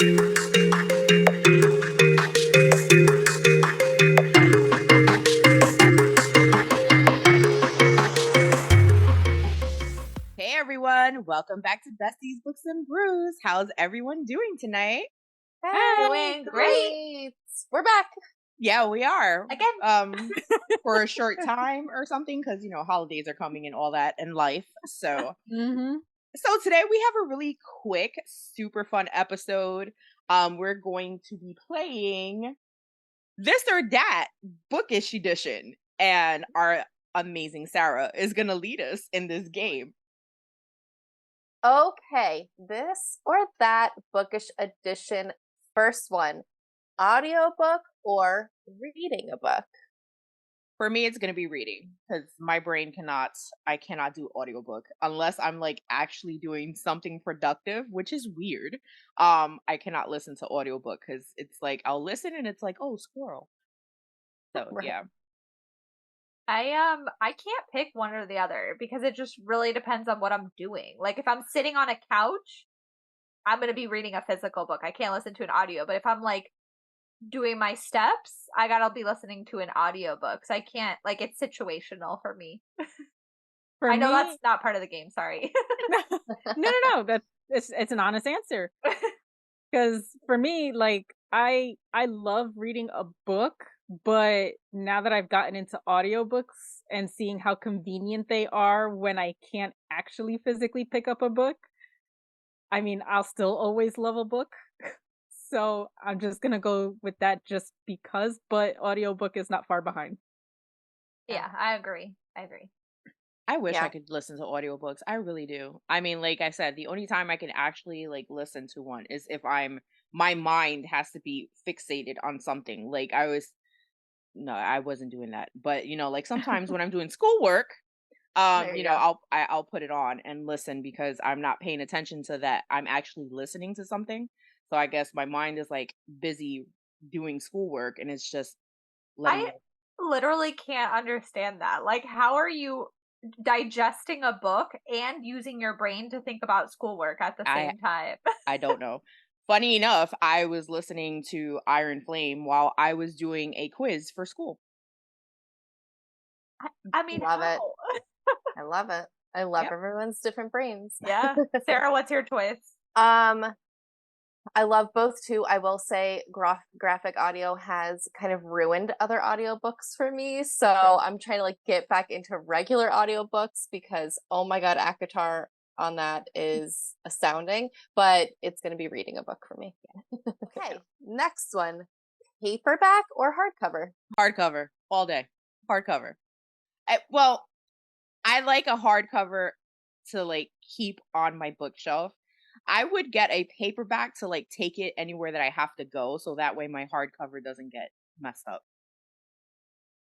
Hey everyone, welcome back to Besties, Books and Brews. How's everyone doing tonight? Doing great. We're back. Yeah, we are. Again. For a short time or something, because holidays are coming and all that in life. So So today we have a really quick, super fun episode. We're going to be playing This or That Bookish edition. And our amazing Sarah is gonna lead us in this game. Okay, this or that bookish edition. First one, audiobook or reading a book? For me, it's gonna be reading because my brain I cannot do audiobook unless I'm like actually doing something productive, which is weird. I cannot listen to audiobook because it's like I'll listen and it's like, oh, squirrel. So Right. yeah. I can't pick one or the other because it just really depends on what I'm doing. Like if I'm sitting on a couch, I'm gonna be reading a physical book. I can't listen to an audio. But if I'm like doing my steps, I gotta be listening to an audiobook. So I can't, like, it's situational for me. For I know me, that's not part of the game, sorry. no. It's an honest answer. Because for me, like I love reading a book, but now that I've gotten into audiobooks and seeing how convenient they are when I can't actually physically pick up a book, I mean, I'll still always love a book. So I'm just gonna go with that just because, but audiobook is not far behind. Yeah, I agree. I wish Yeah. I could listen to audiobooks. I really do. I mean, like I said, the only time I can actually like listen to one is if my mind has to be fixated on something. Like no, I wasn't doing that. But like sometimes when I'm doing schoolwork, There you go. I'll put it on and listen because I'm not paying attention to that. I'm actually listening to something. So I guess my mind is like busy doing schoolwork and it's just letting I me. literally can't understand that. Like, how are you digesting a book and using your brain to think about schoolwork at the I same time? I don't know. Funny enough, I was listening to Iron Flame while I was doing a quiz for school. I mean, Love it. how? I love it. I love Yep. everyone's different brains. Yeah. Sarah, what's your choice? I love both too. I will say graphic audio has kind of ruined other audiobooks for me. So I'm trying to like get back into regular audiobooks because oh my god, ACOTAR on that is astounding. But it's gonna be reading a book for me. Okay. Next one. Paperback or hardcover? Hardcover all day. Hardcover. Well, I like a hardcover to like keep on my bookshelf. I would get a paperback to like take it anywhere that I have to go, so that way my hardcover doesn't get messed up.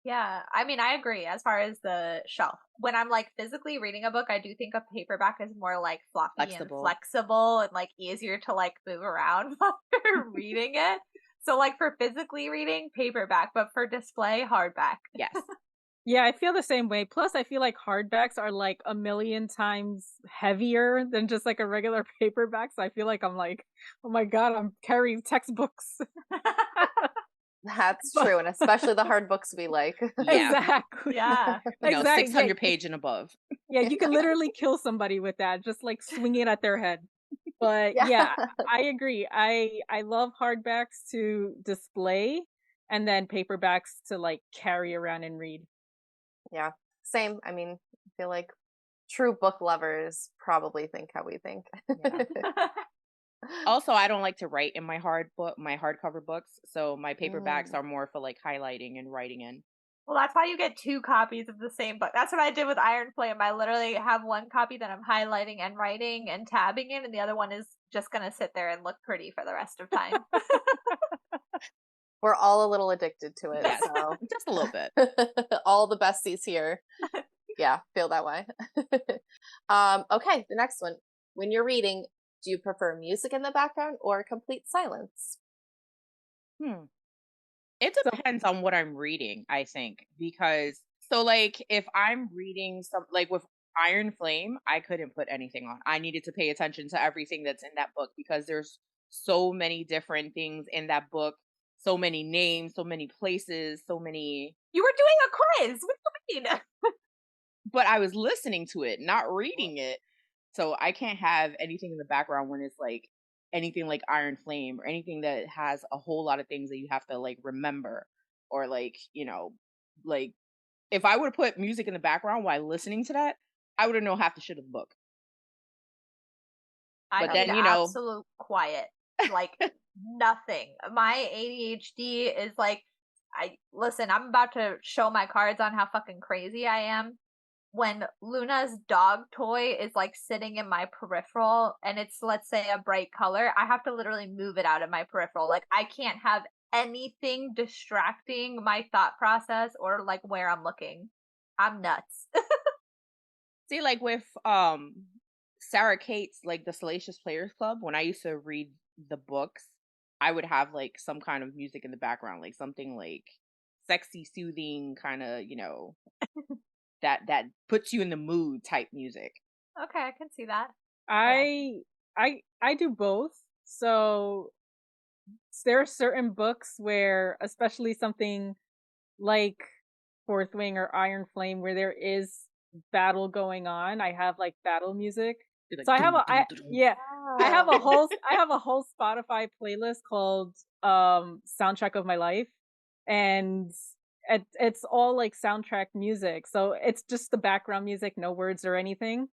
Yeah, I mean, I agree as far as the shelf. When I'm like physically reading a book, I do think a paperback is more like floppy and flexible and like easier to like move around while you're reading it. So like for physically reading, paperback, but for display, hardback. Yes. Yeah, I feel the same way. Plus, I feel like hardbacks are like a million times heavier than just like a regular paperback. So I feel like I'm like, oh my god, I'm carrying textbooks. That's true, and especially the hard books we like. Yeah. Exactly. Yeah. Exactly. 600 page and above. Yeah, you can literally kill somebody with that, just like swing it at their head. But Yeah. yeah, I agree. I love hardbacks to display and then paperbacks to like carry around and read. Yeah, same. I mean, I feel like true book lovers probably think how we think. Yeah. Also, I don't like to write in my hardcover books, so my paperbacks Mm. are more for like highlighting and writing in. Well, that's why you get 2 copies of the same book. That's what I did with Iron Flame. I literally have 1 copy that I'm highlighting and writing and tabbing in, and the other one is just gonna sit there and look pretty for the rest of time. We're all a little addicted to it, Yes. so Just a little bit. all the besties here. Yeah, feel that way. Okay, the next one. When you're reading, do you prefer music in the background or complete silence? It depends on what I'm reading, I think, because so like if I'm reading some like with Iron Flame, I couldn't put anything on. I needed to pay attention to everything that's in that book because there's so many different things in that book, so many names, so many places, so many. You were doing a quiz. What do you mean? But I was listening to it, not reading it. So I can't have anything in the background when it's like anything like Iron Flame or anything that has a whole lot of things that you have to like remember, or like, like if I would put music in the background while listening to that, I wouldn't know half the shit of the book. I need absolute quiet, like nothing. My ADHD is like, I'm about to show my cards on how fucking crazy I am. When Luna's dog toy is like sitting in my peripheral and it's, let's say, a bright color, I have to literally move it out of my peripheral. Like, I can't have anything distracting my thought process or like where I'm looking. I'm nuts. See, like with Sarah Kate's like the Salacious Players Club, when I used to read the books, I would have like some kind of music in the background, like something like sexy, soothing kind of, that puts you in the mood type music. Okay, I can see that. I do both. So there are certain books where, especially something like Fourth Wing or Iron Flame, where there is battle going on, I have like battle music. Like, so I have a whole Spotify playlist called Soundtrack of My Life, and it's all like soundtrack music. So it's just the background music, no words or anything.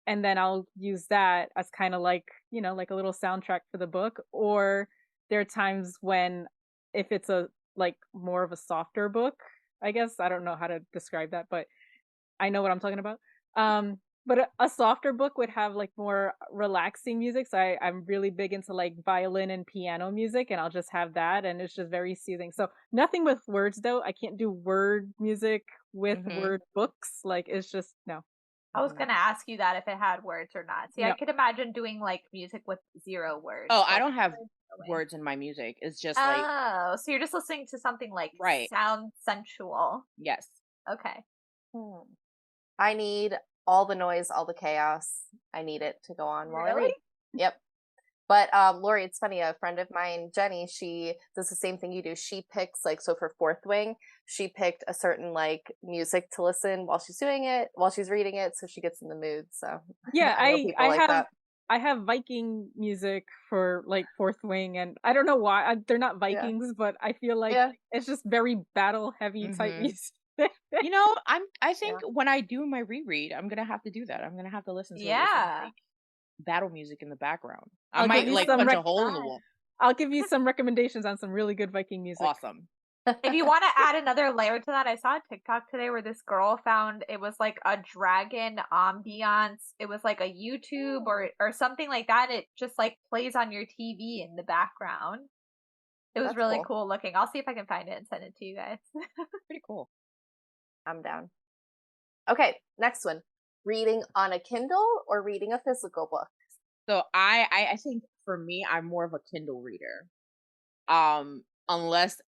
And then I'll use that as kind of like, like a little soundtrack for the book. Or there are times when, if it's a like more of a softer book, I guess, I don't know how to describe that, but I know what I'm talking about. But a softer book would have like more relaxing music. So I'm really big into like violin and piano music, and I'll just have that, and it's just very soothing. So nothing with words though. I can't do word music with word books. Like, it's just no. I was gonna ask you that if it had words or not. See, no. I could imagine doing like music with 0 words. Oh, I don't have words in my music. It's just like, oh, so you're just listening to something like sound sensual. Yes. Okay. I need all the noise, all the chaos. I need it to go on while I read. Yep. But Lori, it's funny, a friend of mine, Jenny, she does the same thing you do. She picks, like, so for Fourth Wing, she picked a certain like music to listen while she's doing it, while she's reading it, so she gets in the mood. So yeah, I have Viking music for like Fourth Wing, and I don't know why they're not Vikings, but I feel like it's just very battle heavy type music. I think when I do my reread, I'm gonna have to do that. I'm gonna have to listen to like battle music in the background. I might like punch a hole in the wall. I'll give you some recommendations on some really good Viking music. Awesome. If you want to add another layer to that, I saw a TikTok today where this girl found it was like a dragon ambiance. It was like a YouTube or something like that. It just like plays on your TV in the background. It was really cool looking. I'll see if I can find it and send it to you guys. Pretty cool. I'm down. Okay, next one. Reading on a Kindle or reading a physical book? So I think for me, I'm more of a Kindle reader. Unless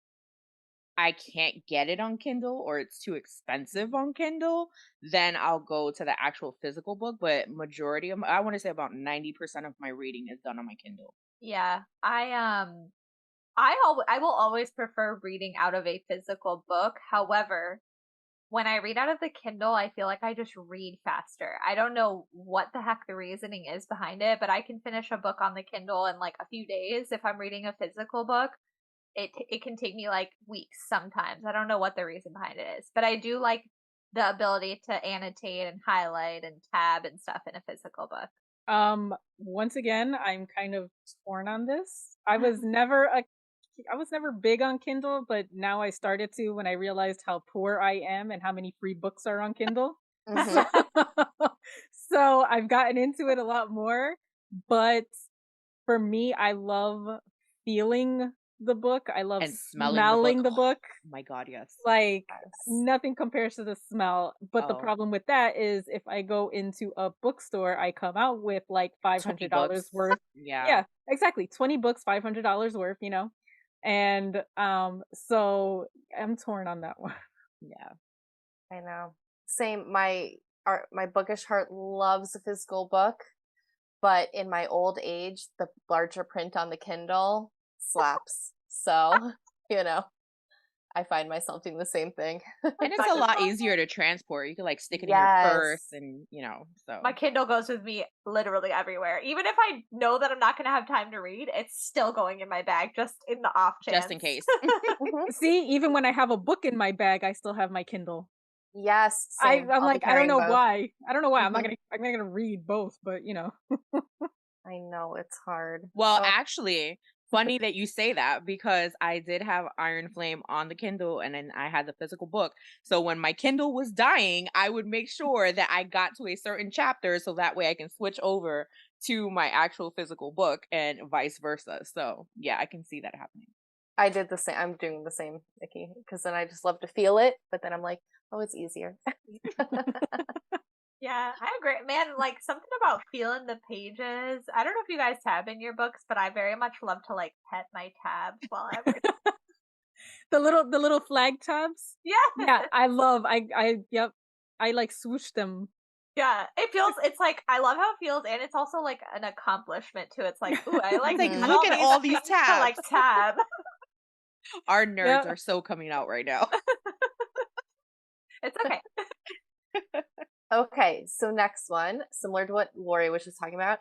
I can't get it on Kindle or it's too expensive on Kindle, then I'll go to the actual physical book. But majority of I want to say about 90% of my reading is done on my Kindle. Yeah, I will always prefer reading out of a physical book. However, when I read out of the Kindle, I feel like I just read faster. I don't know what the heck the reasoning is behind it, but I can finish a book on the Kindle in like a few days. If I'm reading a physical book, it can take me like weeks sometimes. I don't know what the reason behind it is, but I do like the ability to annotate and highlight and tab and stuff in a physical book. Once again, I'm kind of torn on this. I was never big on Kindle, but now I started to when I realized how poor I am and how many free books are on Kindle. So I've gotten into it a lot more. But for me, I love feeling the book. I love smelling the book. Oh my god, yes. Like, nothing compares to the smell. But the problem with that is if I go into a bookstore, I come out with like $500 worth. Yeah, exactly. 20 books, $500 worth, And so I'm torn on that one. Yeah, I know. Same. My Bookish heart loves a physical book, but in my old age, the larger print on the Kindle slaps. So, I find myself doing the same thing. And it's a lot easier to transport. You can like stick it in your purse and, so. My Kindle goes with me literally everywhere. Even if I know that I'm not going to have time to read, it's still going in my bag just in the off chance. Just in case. See, even when I have a book in my bag, I still have my Kindle. Yes, same. I'm like, I don't know why. I don't know why. Mm-hmm. I'm not gonna read both, but I know it's hard. Well, actually, funny that you say that, because I did have Iron Flame on the Kindle and then I had the physical book. So when my Kindle was dying, I would make sure that I got to a certain chapter so that way I can switch over to my actual physical book and vice versa. So yeah, I can see that happening. I did the same. I'm doing the same, Nikki, because then I just love to feel it, but then I'm like, oh, it's easier. Yeah, I agree. Man, like something about feeling the pages. I don't know if you guys tab in your books, but I very much love to like pet my tabs while I'm reading. the little flag tabs. Yeah, yep. I like swoosh them. Yeah, it's like, I love how it feels, and it's also like an accomplishment too. It's like, ooh, I like, look at all these tabs. Like tab. Our nerds are so coming out right now. It's okay. Okay, so next one, similar to what Lori was just talking about.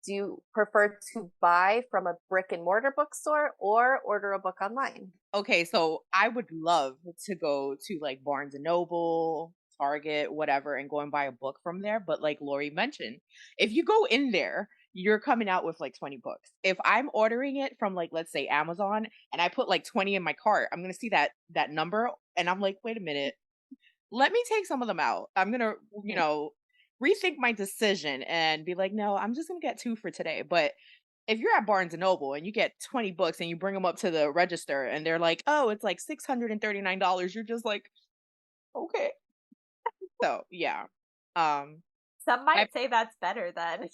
Do you prefer to buy from a brick and mortar bookstore or order a book online? Okay, so I would love to go to like Barnes and Noble, Target, whatever, and go and buy a book from there. But like Lori mentioned, if you go in there, you're coming out with like 20 books. If I'm ordering it from like, let's say Amazon, and I put like 20 in my cart, I'm going to see that number. And I'm like, wait a minute, let me take some of them out. I'm going to, rethink my decision and be like, no, I'm just going to get 2 for today. But if you're at Barnes and Noble and you get 20 books and you bring them up to the register and they're like, oh, it's like $639, you're just like, okay. So yeah. Some might say that's better then.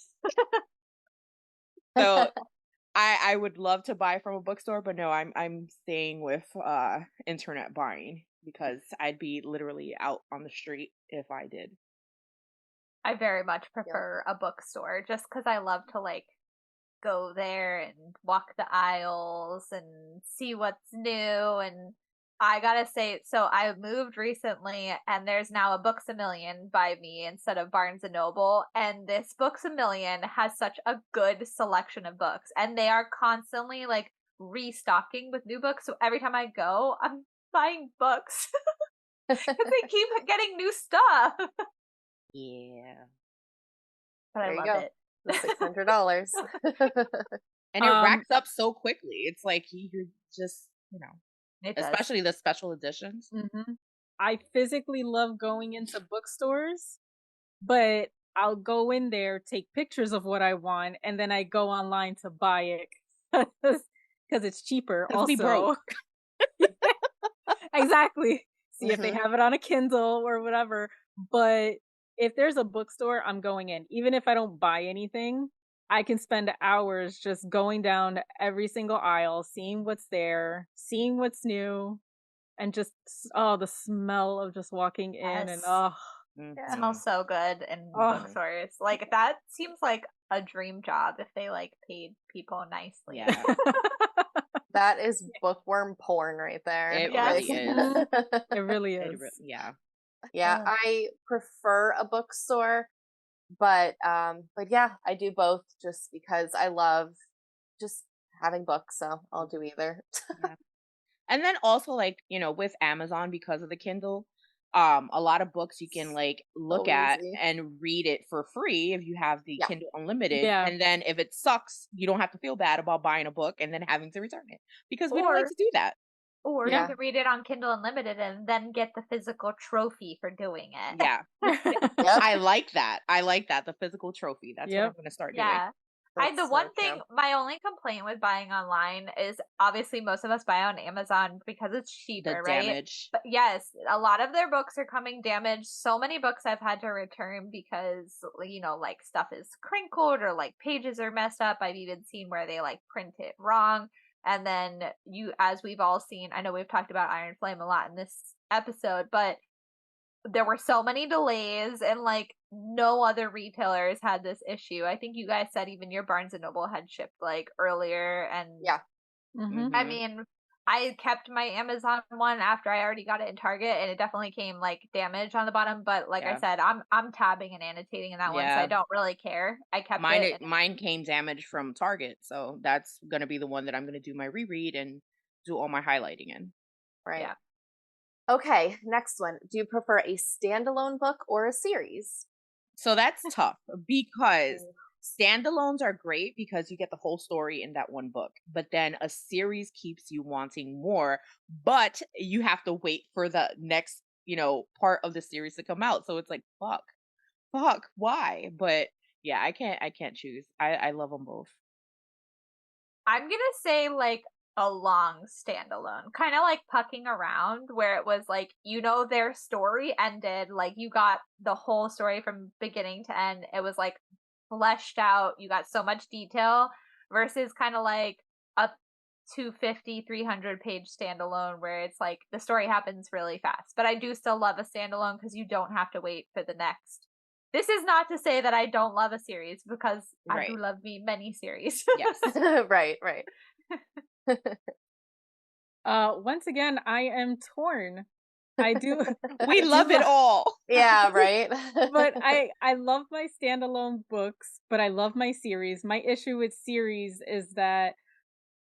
So I would love to buy from a bookstore, but no, I'm staying with internet buying because I'd be literally out on the street if I did. I very much prefer a bookstore just because I love to like go there and walk the aisles and see what's new. And I gotta say, so I moved recently and there's now a Books A Million by me instead of Barnes and Noble. And this Books A Million has such a good selection of books and they are constantly like restocking with new books. So every time I go, I'm buying books because they keep getting new stuff. Yeah. But there I you love go. it. The $600. And it racks up so quickly. It's like you're just, especially the special editions. Mm-hmm. I physically love going into bookstores, but I'll go in there, take pictures of what I want, and then I go online to buy it because it's cheaper. Also, broke. Exactly. See if they have it on a Kindle or whatever. But if there's a bookstore, I'm going in. Even if I don't buy anything, I can spend hours just going down every single aisle, seeing what's there, seeing what's new, and just the smell of just walking in and it smells so good in bookstores. Like that seems like a dream job if they like paid people nicely. Yeah. That is bookworm porn right there. It really is. It really is. Yeah. Yeah, I prefer a bookstore, but yeah, I do both just because I love just having books, so I'll do either. Yeah. And then also like, with Amazon because of the Kindle, a lot of books you can like look at and read it for free if you have the Kindle Unlimited. Yeah. And then if it sucks, you don't have to feel bad about buying a book and then having to return it because we don't like to do that. Or you can read it on Kindle Unlimited and then get the physical trophy for doing it. Yeah. I like that. The physical trophy. That's what I'm going to start doing. The one thing, my only complaint with buying online is obviously most of us buy on Amazon because it's cheaper, right? Damage. But yes, a lot of their books are coming damaged. So many books I've had to return because, like stuff is crinkled or like pages are messed up. I've even seen where they like print it wrong. And then as we've all seen, I know we've talked about Iron Flame a lot in this episode, but there were so many delays and like no other retailers had this issue. I think you guys said even your Barnes and Noble had shipped like earlier, and yeah. I mean, I kept my Amazon one after I already got it in Target, and it definitely came like damaged on the bottom. But like I said, I'm tabbing and annotating in that one, so I don't really care. I kept it. Mine came damaged from Target, so that's gonna be the one that I'm gonna do my reread and do all my highlighting in. Right. Yeah. Okay, next one. Do you prefer a standalone book or a series? So that's tough because standalones are great because you get the whole story in that one book, but then a series keeps you wanting more, but you have to wait for the next, part of the series to come out. So it's like, fuck, why? But yeah, I can't choose. I love them both. I'm gonna say like a long standalone, kind of like Pucking Around, where it was like, their story ended, like you got the whole story from beginning to end. It was like fleshed out, you got so much detail, versus kind of like a 250, 300 page standalone where it's like the story happens really fast. But I do still love a standalone because you don't have to wait for the next. This is not to say that I don't love a series, because I do love me many series. Yes. Right. Once again, I am torn. I do. We love it all. Yeah, right. But I love my standalone books, but I love my series. My issue with series is that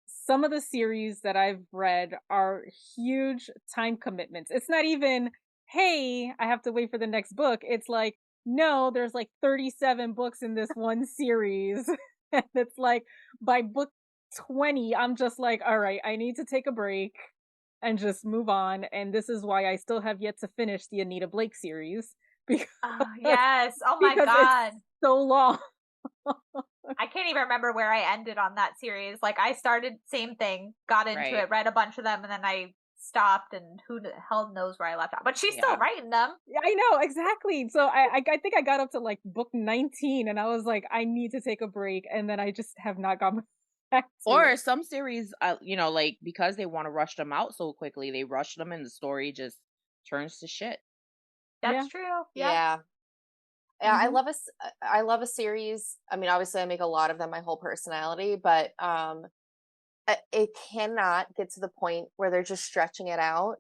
some of the series that I've read are huge time commitments. It's not even, hey, I have to wait for the next book. It's like, no, there's like 37 books in this one series. And it's like by book 20, I'm just like, all right, I need to take a break and just move on. And this is why I still have yet to finish the Anita Blake series. Because, yes. Oh my God. It's so long. I can't even remember where I ended on that series. Like I started, same thing, got into it, read a bunch of them, and then I stopped, and who the hell knows where I left off. But she's still writing them. Yeah, I know, exactly. So I think I got up to like book 19, and I was like, I need to take a break, and then I just have not gone back to Or it. some series, like because they want to rush them out so quickly, they rush them and the story just turns to shit. That's true. Yeah. Yeah, I love a series. I mean, obviously I make a lot of them my whole personality, but it cannot get to the point where they're just stretching it out.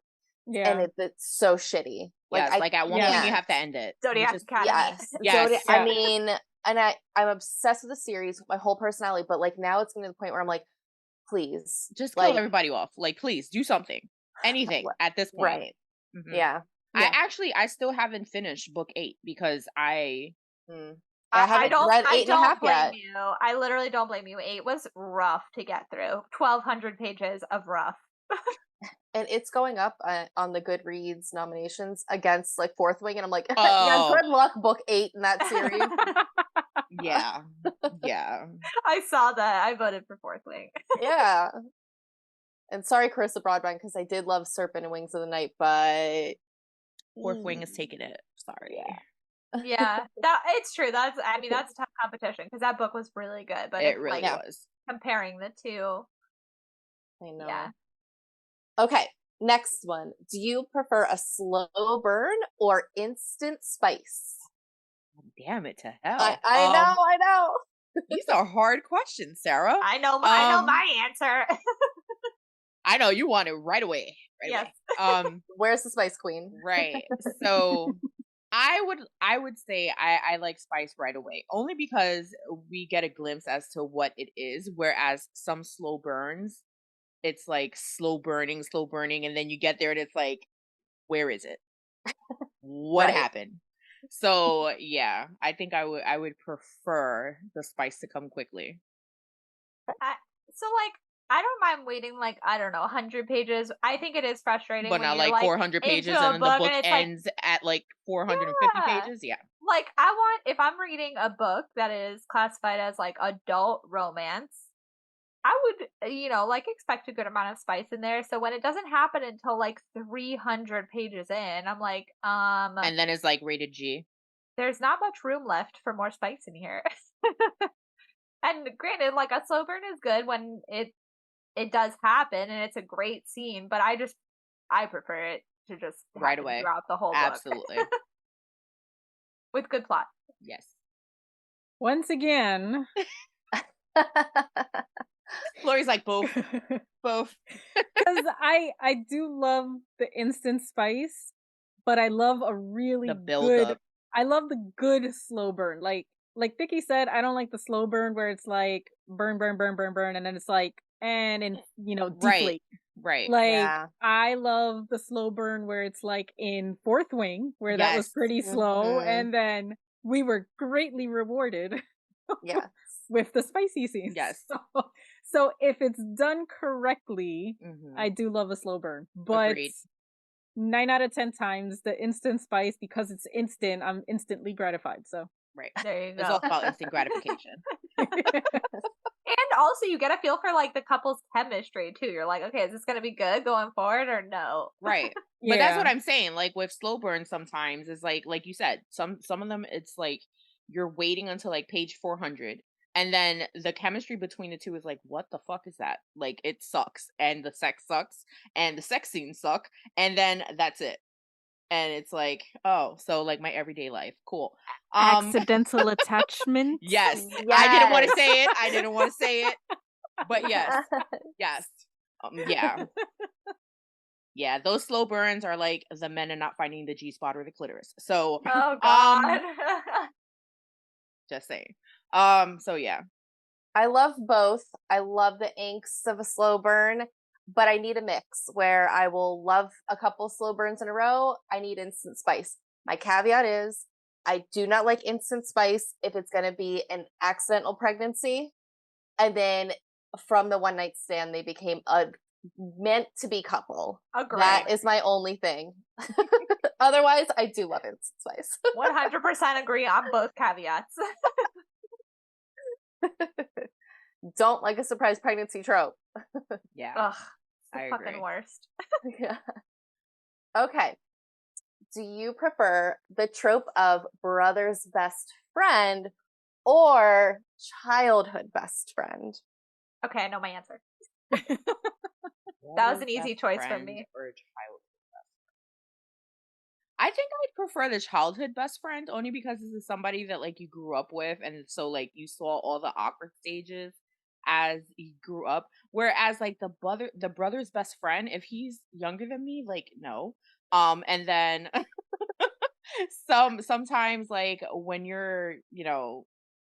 Yeah. And it's so shitty. Like at one point you have to end it. Zodiac Academy. Yes. I mean, and I'm obsessed with the series, my whole personality, but like now it's getting to the point where I'm like, please. Just kill everybody off. Like, please do something. Anything at this point. Right. Mm-hmm. Yeah. I still haven't finished book 8 because I haven't read 8 and a half yet. You. I literally don't blame you. 8 was rough to get through. 1,200 pages of rough. And it's going up on the Goodreads nominations against like Fourth Wing, and I'm like, yeah, good luck, book 8 in that series. Yeah. I saw that. I voted for Fourth Wing. Yeah. And sorry, Carissa Broadbent, because I did love Serpent and Wings of the Night, but Fourth Wing is taking it. Sorry. Yeah, it's true. That's tough competition because that book was really good, but it really was. Comparing the two, I know. Yeah. Okay, next one. Do you prefer a slow burn or instant spice? Damn it to hell! I know. These are hard questions, Sarah. I know my answer. I know you want it right away. Yes. Where's the Spice Queen? Right. So I would say I like spice right away, only because we get a glimpse as to what it is, whereas some slow burns, it's like slow burning, and then you get there and it's like, where is it? What happened? So yeah, I think I would prefer the spice to come quickly. I don't mind waiting, 100 pages. I think it is frustrating. But not 400 pages and then the book ends at 450 pages. Yeah. If I'm reading a book that is classified as adult romance, I would, expect a good amount of spice in there. So when it doesn't happen until 300 pages in, I'm like, and then it's rated G. There's not much room left for more spice in here. And granted, a slow burn is good when it does happen and it's a great scene, but I prefer it to just right away throughout the whole book. Absolutely. With good plot. Yes. Once again. Lori's like, both. Both. Because I do love the instant spice, but I love a really good... I love the good slow burn. Like Vicky said, I don't like the slow burn where it's like burn, burn, burn, burn, burn, and then it's like, and deflate. Right. Like, I love the slow burn where it's like in Fourth Wing, where that was pretty slow, and then we were greatly rewarded with the spicy scenes. Yes. So if it's done correctly, I do love a slow burn. But agreed. 9 out of 10 times, the instant spice, because it's instant, I'm instantly gratified. So right. There you go. It's all about instant gratification. And also you get a feel for like the couple's chemistry too. You're like, okay, is this gonna be good going forward or no? Right. But that's what I'm saying. Like with slow burn sometimes is like you said, some of them it's like you're waiting until like page 400 and then the chemistry between the two is like, what the fuck is that? Like it sucks and the sex sucks and the sex scenes suck and then that's it. And it's like, oh, so like my everyday life. Cool. Accidental attachment. Yes. I didn't want to say it. But yes. Yes. Yeah. Yeah, those slow burns are like the men are not finding the G-spot or the clitoris. So oh god. Just saying. So yeah. I love both. I love the angst of a slow burn, but I need a mix where I will love a couple slow burns in a row. I need instant spice. My caveat is I do not like instant spice if it's going to be an accidental pregnancy. And then from the one night stand, they became a meant to be couple. Agreed. That is my only thing. Otherwise, I do love instant spice. 100% agree on both caveats. Don't like a surprise pregnancy trope. Yeah. Ugh, I the fucking agree. worst. Yeah. Okay. Do you prefer the trope of brother's best friend or childhood best friend? Okay, I know my answer. That was an easy choice for me. I think I'd prefer the childhood best friend only because this is somebody that like you grew up with and so like you saw all the awkward stages as you grew up. Whereas like the brother's best friend, if he's younger than me, like no. And then sometimes like when you're,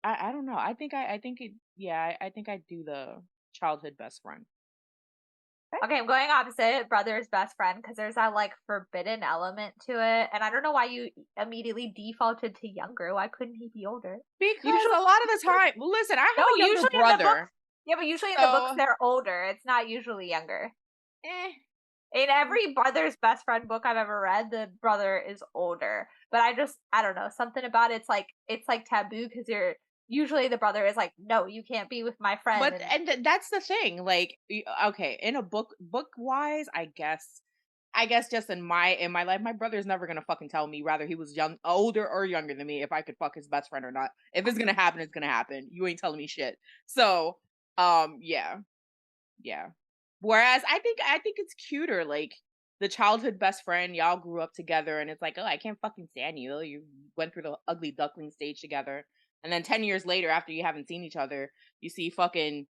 I don't know. I think I'd do the childhood best friend. Okay, I'm going opposite, brother's best friend, because there's that like forbidden element to it, and I don't know why you immediately defaulted to younger. Why couldn't he be older? Because a lot of the time, listen, I have a younger brother. Yeah, but usually in the books they're older. It's not usually younger. In every brother's best friend book I've ever read, the brother is older. But I don't know, something about it's like taboo because usually the brother is like, no, you can't be with my friend. But and that's the thing. Like, okay, in a book wise, I guess just in my life, my brother's never gonna fucking tell me whether he was older or younger than me if I could fuck his best friend or not. If it's gonna happen, it's gonna happen. You ain't telling me shit. So, yeah. Whereas I think it's cuter, like the childhood best friend, y'all grew up together, and it's like, oh, I can't fucking stand you. You went through the ugly duckling stage together. And then 10 years later, after you haven't seen each other, you see fucking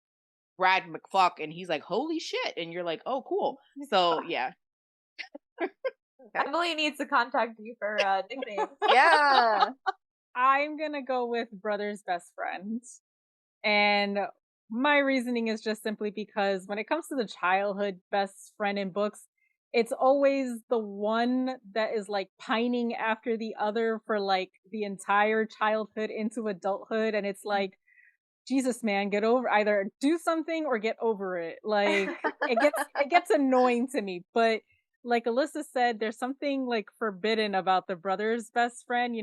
Brad McFuck, and he's like, holy shit. And you're like, oh, cool. So, yeah. Emily needs to contact you for nicknames. Yeah. I'm going to go with brother's best friend. And my reasoning is just simply because when it comes to the childhood best friend in books, it's always the one that is like pining after the other for like the entire childhood into adulthood. And it's like, Jesus, man, get over, either do something or get over it. Like it gets annoying to me. But like Alyssa said, there's something like forbidden about the brother's best friend.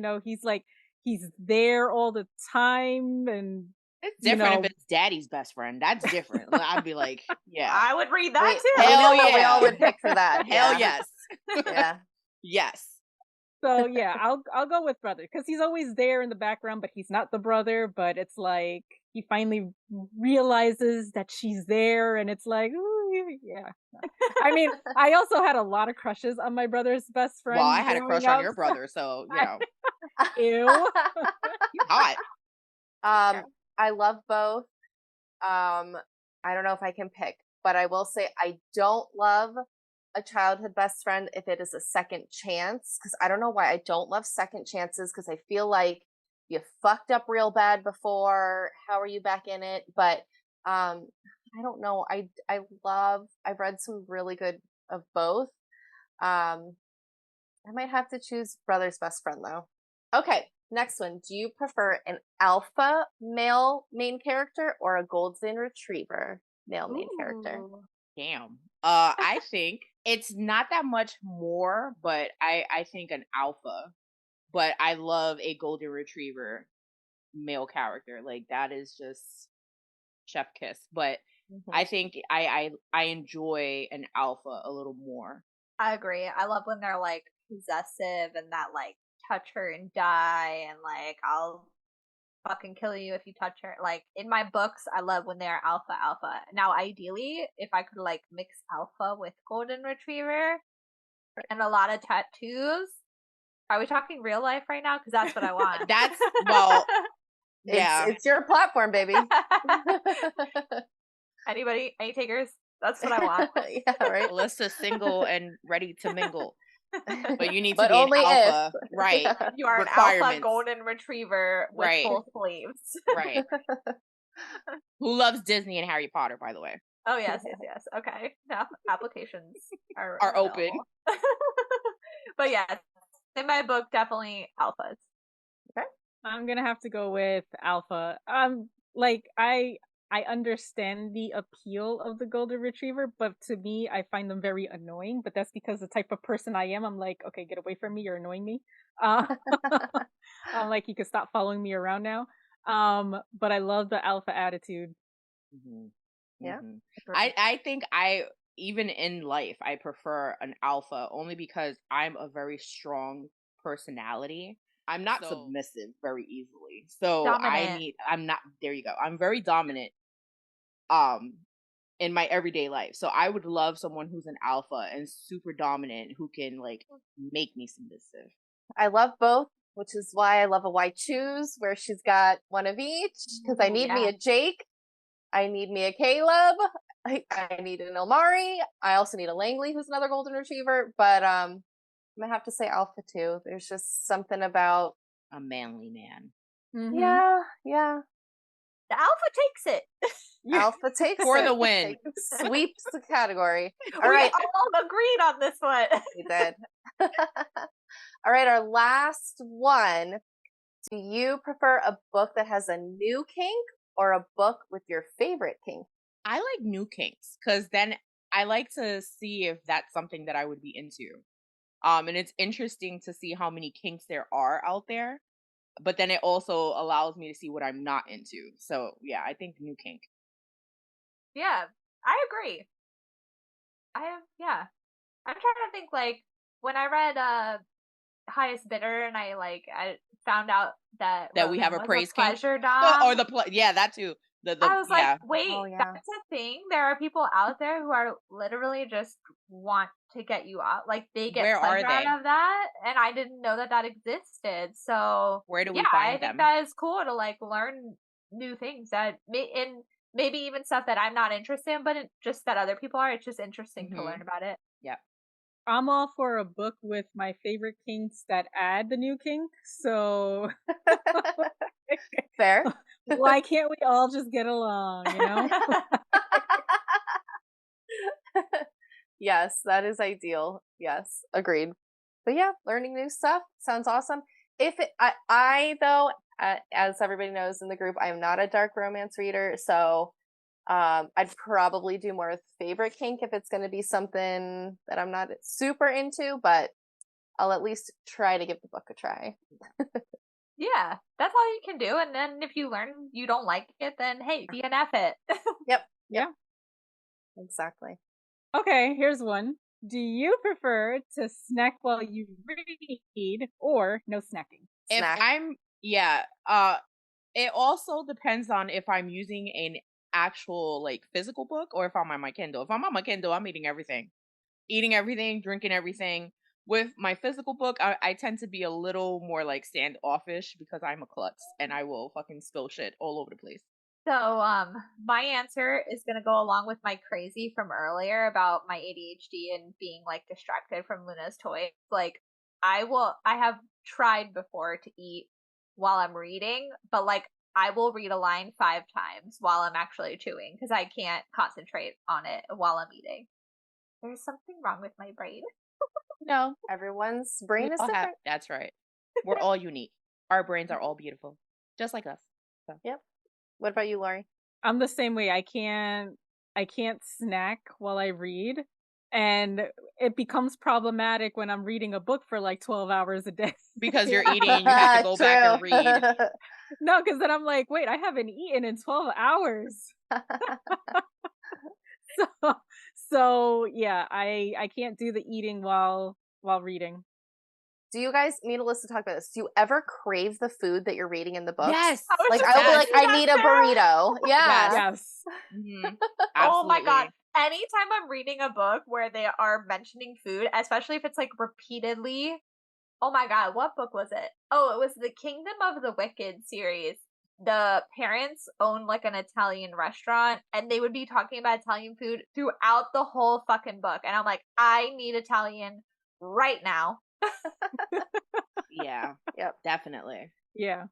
He's there all the time, and it's different if it's daddy's best friend. That's different. I'd be like, yeah. I would read that too. Hell yeah. We all would pick for that. Hell yes. Yeah. Yes. So yeah, I'll go with brother because he's always there in the background, but he's not the brother. But it's like he finally realizes that she's there, and it's like, ooh, yeah. I mean, I also had a lot of crushes on my brother's best friend. Well, I had a crush on your brother, so you know. Ew. Hot. I love both. I don't know if I can pick, but I will say I don't love a childhood best friend if it is a second chance, because I don't know why I don't love second chances, because I feel like you fucked up real bad before. How are you back in it? But I don't know. I've read some really good of both. I might have to choose brother's best friend though. Okay, next one. Do you prefer an alpha male main character or a golden retriever male main character? Damn. I think it's not that much more, but I think an alpha. But I love a golden retriever male character. Like that is just chef kiss. But I think I enjoy an alpha a little more. I agree. I love when they're like possessive and that like touch her and die and like I'll fucking kill you if you touch her. Like in my books, I love when they're alpha alpha. Now, ideally, if I could like mix alpha with golden retriever and a lot of tattoos. Are we talking real life right now? Because that's what I want. That's well, yeah. It's your platform, baby. Anybody? Any takers? That's what I want. Yeah, right. Alyssa's single and ready to mingle. But you need to But be only an alpha. if. Right. Yeah. You are an alpha golden retriever with right. full sleeves. Right. Who loves Disney and Harry Potter, by the way? Oh, yes. Okay. Now, applications are open. But yeah, in my book, definitely alphas. Okay. I'm gonna have to go with alpha. Like I understand the appeal of the golden retriever, but to me, I find them very annoying. But that's because the type of person I am. I'm like, okay, get away from me. You're annoying me. I'm like, you can stop following me around now. But I love the alpha attitude. Mm-hmm. Yeah. Mm-hmm. I think even in life, I prefer an alpha only because I'm a very strong personality. I'm not submissive very easily. So dominant. there you go. I'm very dominant in my everyday life. So I would love someone who's an alpha and super dominant who can like make me submissive. I love both, which is why I love a Why Choose, where she's got one of each, because I need me a Jake, I need me a Caleb, I need an Ilmari, I also need a Langley, who's another golden retriever, but I'm gonna have to say alpha too. There's just something about a manly man. Mm-hmm. Yeah. The alpha takes it. Alpha takes for it. the win. Sweeps the category. All right. We all agreed on this one. We did. All right, our last one. Do you prefer a book that has a new kink or a book with your favorite kink? I like new kinks because then I like to see if that's something that I would be into. And it's interesting to see how many kinks there are out there. But then it also allows me to see what I'm not into. So yeah, I think new kink. Yeah, I agree. I'm trying to think like when I read Highest Bidder and I found out that we have a praise kink pleasure dom. Or that too. I was like, wait, that's a thing. There are people out there who are literally just want to get you out. Like they get pleasure out of that, and I didn't know that existed. So where do we find them? I think that is cool to like learn new things that maybe even stuff that I'm not interested in, but just that other people are. It's just interesting to learn about it. Yeah. I'm all for a book with my favorite kinks that add the new kink. So fair. Why can't we all just get along, you know? Yes, that is ideal. Yes, agreed. But yeah, learning new stuff sounds awesome. I though, as everybody knows in the group, I am not a dark romance reader, so I'd probably do more with favorite kink if it's going to be something that I'm not super into, but I'll at least try to give the book a try. Yeah, that's all you can do. And then if you learn you don't like it, then hey, DNF it. Yep. Yeah. Exactly. Okay, here's one. Do you prefer to snack while you read or no snacking? It also depends on if I'm using an actual like physical book or if I'm on my Kindle. If I'm on my Kindle, I'm eating everything, drinking everything. with my physical book, I tend to be a little more like standoffish because I'm a klutz and I will fucking spill shit all over the place. So, my answer is gonna go along with my crazy from earlier about my ADHD and being like distracted from Luna's toys. Like, I have tried before to eat while I'm reading, but like, I will read a line 5 times while I'm actually chewing because I can't concentrate on it while I'm eating. There's something wrong with my brain. No, everyone's brain is different. That's right. We're all unique. Our brains are all beautiful, just like us. So. Yep. What about you, Lori? I'm the same way. I can't snack while I read, and it becomes problematic when I'm reading a book for like 12 hours a day. Because you're eating and you have to go back and read. No, because then I'm like, wait, I haven't eaten in 12 hours. So yeah, I can't do the eating while reading. Do you guys need a list to talk about this? Do you ever crave the food that you're reading in the books? Yes. Like I'll be like, I need a burrito. Yeah. Yes. Mm-hmm. Oh my god. Anytime I'm reading a book where they are mentioning food, especially if it's like repeatedly. Oh my god, what book was it? Oh, it was the Kingdom of the Wicked series. The parents own like an Italian restaurant and they would be talking about Italian food throughout the whole fucking book. And I'm like, I need Italian right now. Yeah. Yep. Definitely. Yeah.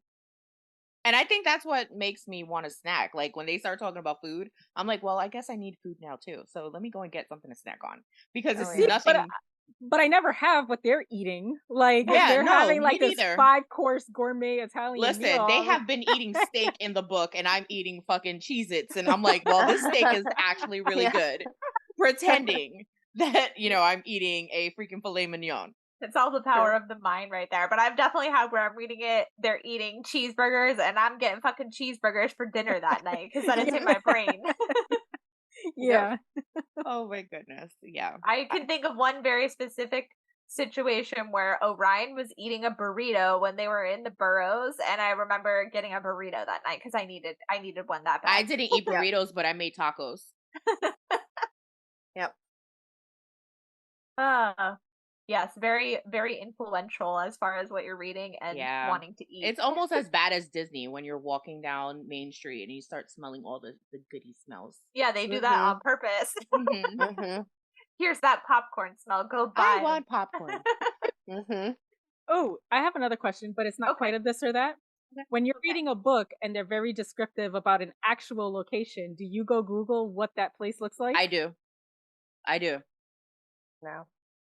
And I think that's what makes me want to snack. Like when they start talking about food, I'm like, well, I guess I need food now too. So let me go and get something to snack on because it's nothing. But I never have what they're eating. Like if they're having like this 5-course gourmet Italian meal. They have been eating steak in the book and I'm eating fucking Cheez-Its and I'm like, well, this steak is actually really good. Pretending that, I'm eating a freaking filet mignon. It's all the power of the mind right there. But I've definitely had where I'm reading it, they're eating cheeseburgers and I'm getting fucking cheeseburgers for dinner that night because then it's in my brain. Yeah. Oh my goodness. Yeah. I can think of one very specific situation where Orion was eating a burrito when they were in the burrows, and I remember getting a burrito that night because I needed one that bad. I didn't eat burritos, but I made tacos. Yep. Yes, very, very influential as far as what you're reading and wanting to eat. It's almost as bad as Disney when you're walking down Main Street and you start smelling all the goody smells. Yeah, they do that on purpose. Here's that popcorn smell. Go buy. I want popcorn. Oh, I have another question, but it's not quite a this or that. When you're reading a book and they're very descriptive about an actual location, do you go Google what that place looks like? I do. No.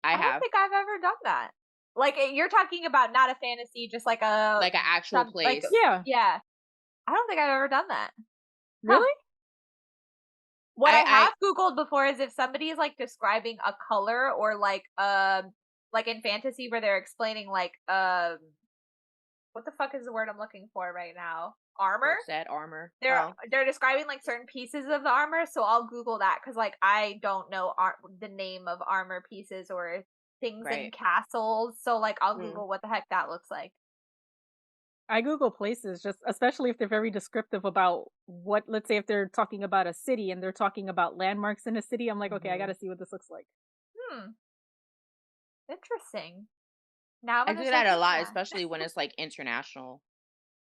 I don't think I've ever done that. Like you're talking about not a fantasy, just like an actual place. Like, yeah. I don't think I've ever done that. Really? What I have Googled before is if somebody is like describing a color or like in fantasy where they're explaining like what the fuck is the word I'm looking for right now? Armor? Said armor. They're describing like certain pieces of the armor, so I'll Google that because like I don't know the name of armor pieces or things in castles, so like I'll Google what the heck that looks like. I Google places, just especially if they're very descriptive about what. Let's say if they're talking about a city and they're talking about landmarks in a city, I'm like, okay, I got to see what this looks like. Interesting. Now I do that a lot, especially when it's like international.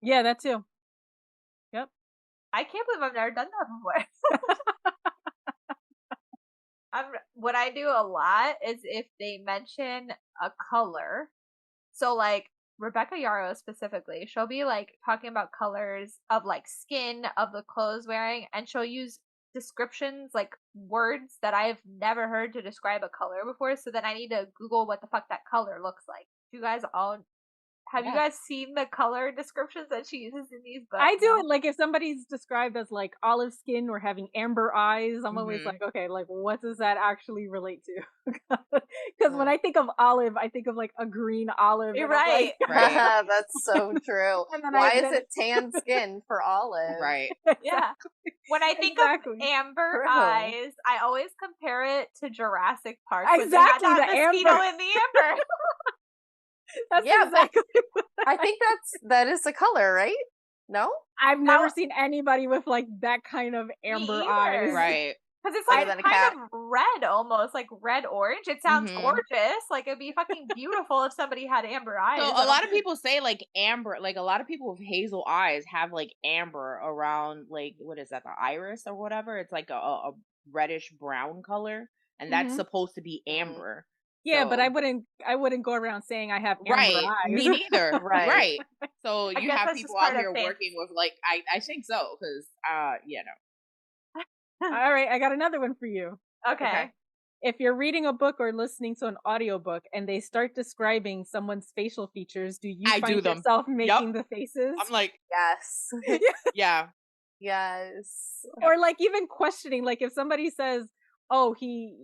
Yeah, that too. Yep. I can't believe I've never done that before. What I do a lot is if they mention a color, so like Rebecca Yarrow specifically, she'll be like talking about colors of like skin, of the clothes wearing, and she'll use descriptions, like words that I've never heard to describe a color before, so then I need to Google what the fuck that color looks like. You guys all have you guys seen the color descriptions that she uses in these books? I do it like if somebody's described as like olive skin or having amber eyes, I'm always like, okay, like what does that actually relate to? Because when I think of olive, I think of like a green olive. You're right. Like, right. That's so true. Why is it tan skin for olive? Right. Yeah. When I think of amber eyes, I always compare it to Jurassic Park. Exactly, the mosquito in the amber. That's exactly. I think that is the color, right? No, I've never seen anybody with like that kind of amber eyes. Right. Because it's like kind of red, almost like red orange. It sounds gorgeous. Like it'd be fucking beautiful if somebody had amber eyes. So a lot of people say like amber, like a lot of people with hazel eyes have like amber around like, what is that, the iris or whatever? It's like a reddish brown color, and that's supposed to be amber. Yeah, so, but I wouldn't go around saying I have amber eyes. Me neither. Right. So you have people out here working with like, I think so, because you know. All right, I got another one for you. Okay. If you're reading a book or listening to an audiobook and they start describing someone's facial features, do you find yourself making the faces? I'm like, yes. Yeah. Yes. Or like even questioning, like if somebody says, "Oh, he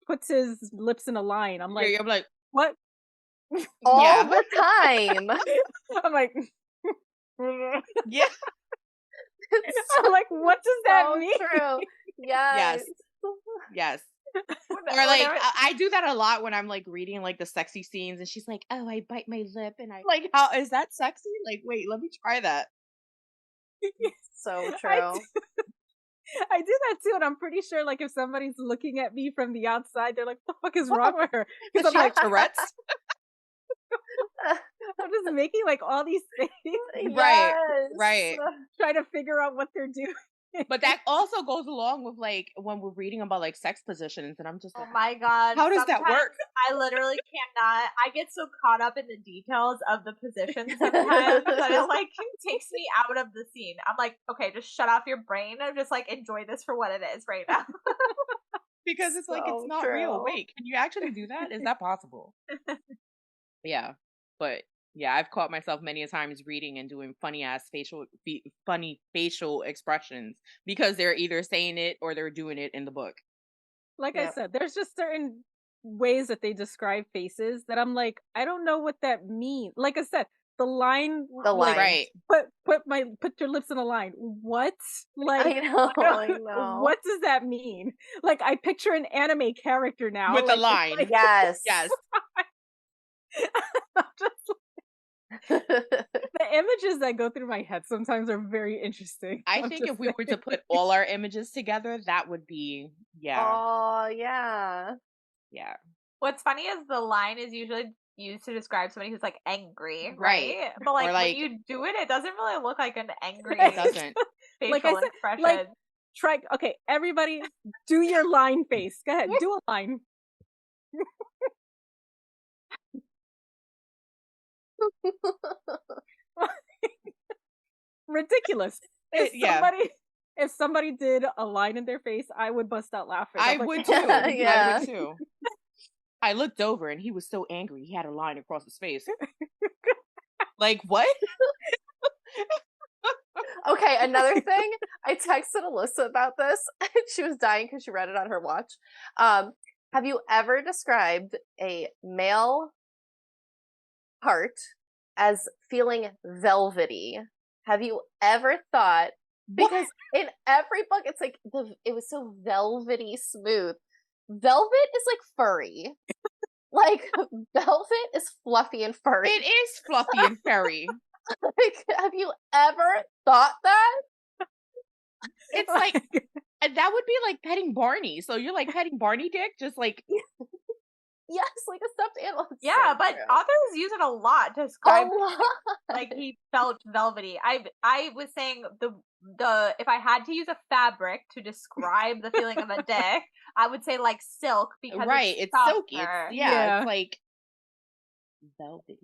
puts his lips in a line," I'm like, I'm like, what? All the time. I'm like, yeah. I'm like, what does that mean? True. Yes. Or like I do that a lot when I'm like reading like the sexy scenes, and she's like, "Oh, I bite my lip," and I like, "How is that sexy?" Like, wait, let me try that. So true. I do that too, and I'm pretty sure like if somebody's looking at me from the outside, they're like, "What the fuck is wrong with her?" Because I'm like Tourette's. I'm just making like all these things. Right. Trying to figure out what they're doing. But that also goes along with like when we're reading about like sex positions, and I'm just like, oh my god, how does that work? I literally cannot. I get so caught up in the details of the position sometimes that it like takes me out of the scene. I'm like, okay, just shut off your brain and just like enjoy this for what it is right now. Because it's like, it's not real. Wait, can you actually do that? Is that possible? Yeah, but yeah, I've caught myself many a times reading and doing funny facial expressions because they're either saying it or they're doing it in the book. Like I said, there's just certain ways that they describe faces that I'm like, I don't know what that means. Like I said, the line, right? Put your lips in a line. What? Like, I know. What does that mean? Like, I picture an anime character now with a line. Like, yes. The images that go through my head sometimes are very interesting. I think if we were to put all our images together, that would be Oh yeah. What's funny is the line is usually used to describe somebody who's like angry, right? But like, when you do it, it doesn't really look like an angry facial expression. Like, try. Okay, everybody, do your line face. Go ahead, do a line. Ridiculous. If somebody did a line in their face, I would bust out laughing. I would too. I would too. I looked over and he was so angry. He had a line across his face. Like, what? Okay, another thing. I texted Alyssa about this. She was dying because she read it on her watch. Have you ever described a male part as feeling velvety? Have you ever thought, because in every book it's like it was so velvety smooth. Velvet is like furry. Like velvet is fluffy and furry. It is fluffy and furry. Like, have you ever thought that? It's like, and that would be like petting Barney. So you're like petting Barney dick, just like. Yes, like a stuffed animal. Yeah, so but authors use it a lot to describe like he felt velvety. I was saying the if I had to use a fabric to describe the feeling of a dick, I would say like silk, because it's silky. It's like velvety.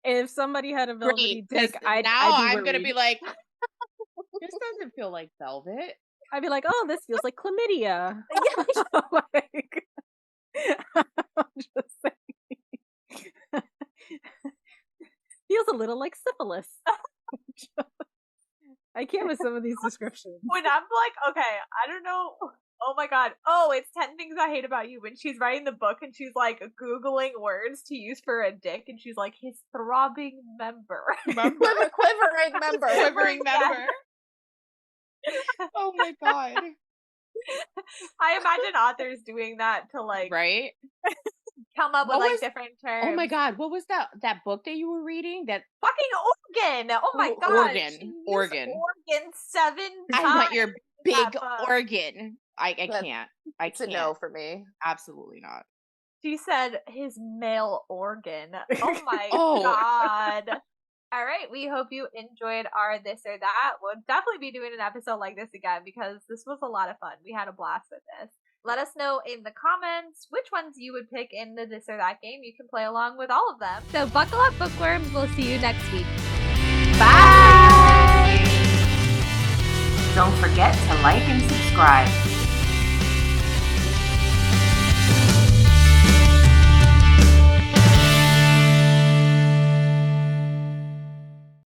If somebody had a velvety dick, I'm gonna be like, this doesn't feel like velvet. I'd be like, oh, this feels like chlamydia. Like, I'm just saying. Feels a little like syphilis. I can't with some of these descriptions. When I'm like, okay, I don't know. Oh my god. Oh, it's 10 Things I Hate About You. When she's writing the book and she's like Googling words to use for a dick, and she's like, his throbbing member. Quivering member. Quivering member. Oh my god. I imagine authors doing that to like come up with like different terms. Oh my god, what was that book that you were reading? That fucking organ. Oh my god. Organ 7 times. I want your big organ. I can't. It's a no for me. Absolutely not. She said his male organ. Oh my god. All right, we hope you enjoyed our this or that. We'll definitely be doing an episode like this again because this was a lot of fun. We had a blast with this. Let us know in the comments which ones you would pick in the this or that game. You can play along with all of them. So buckle up, bookworms. We'll see you next week. Bye! Don't forget to like and subscribe.